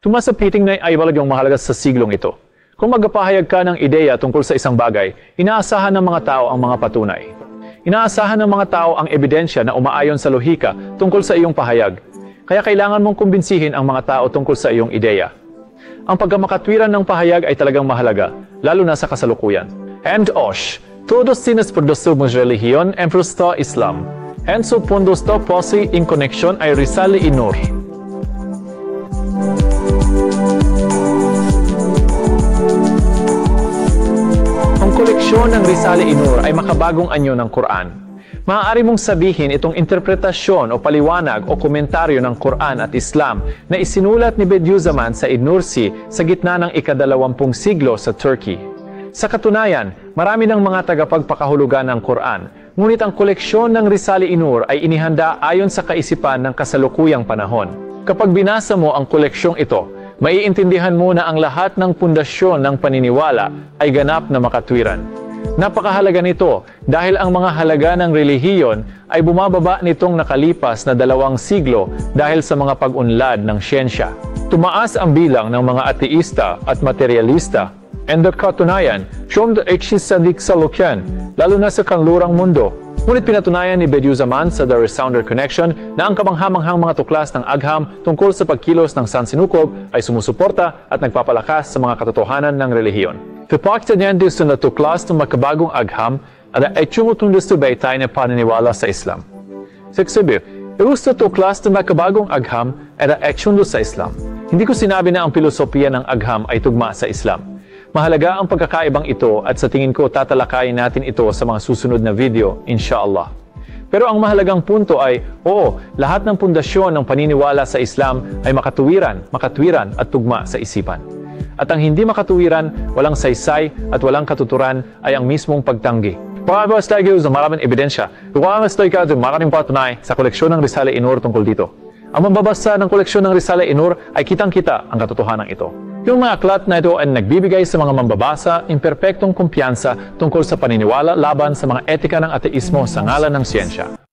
Tumas sa piting na ay talagang mahalaga sa siglong ito. Kung magpapahayag ka ng ideya tungkol sa isang bagay, inaasahan ng mga tao ang mga patunay. Inaasahan ng mga tao ang ebidensya na umaayon sa lohika tungkol sa iyong pahayag. Kaya kailangan mong kumbinsihin ang mga tao tungkol sa iyong ideya. Ang pagkamakatwiran ng pahayag ay talagang mahalaga, lalo na sa kasalukuyan. And todos tienes produsumos religion en frusta Islam. En su puntos to posi in connection ay Risale y Nur. Ang koleksyon ng Risale y Nur ay makabagong anyo ng Quran. Maaari mong sabihin itong interpretasyon o paliwanag o komentaryo ng Quran at Islam na isinulat ni Bediüzzaman Said Nursi sa gitna ng ika-20 siglo sa Turkey. Sa katunayan, marami ng mga tagapagpakahulugan ng Quran, ngunit ang koleksyon ng Risale y Nur ay inihanda ayon sa kaisipan ng kasalukuyang panahon. Kapag binasa mo ang koleksyong ito, maiintindihan mo na ang lahat ng pundasyon ng paniniwala ay ganap na makatwiran. Napakahalaga nito dahil ang mga halaga ng relihiyon ay bumababa nitong nakalipas na 2 siglo dahil sa mga pag-unlad ng siyensya. Tumaas ang bilang ng mga ateista at materialista. And the katunayan, siyom the eksisadik sa lukyan, lalo na sa kanlurang mundo. Ngunit pinatunayan ni Bediüzzaman sa The Resounder Connection na ang kabanghamanghang mga tuklas ng agham tungkol sa pagkilos ng sansinukob ay sumusuporta at nagpapalakas sa mga katotohanan ng relihiyon. Pagpakitanyandi sa natuklas ng makabagong agham at ay tumutundustubay tayo na paniniwala sa Islam. Siksibir, gusto tuklas ng makabagong agham at ay tsundo sa Islam. Hindi ko sinabi na ang filosofiya ng agham ay tugma sa Islam. Mahalaga ang pagkakaibang ito at sa tingin ko tatalakayin natin ito sa mga susunod na video, inshallah. Pero ang mahalagang punto ay, oo, lahat ng pundasyon ng paniniwala sa Islam ay makatwiran at tugma sa isipan. At ang hindi makatuwiran, walang saysay at walang katuturan ay ang mismong pagtanggi. Pagkabas tayo sa maraming ebidensya, pagkabas tayo sa maraming patunay sa koleksyon ng Risale y Nur tungkol dito. Ang mambabasa ng koleksyon ng Risale y Nur ay kitang-kita ang katotohanan ito. Yung mga aklat na ito ay nagbibigay sa mga mambabasa ng perpektong kumpiyansa tungkol sa paniniwala laban sa mga etika ng ateismo sa ngalan ng siyensya.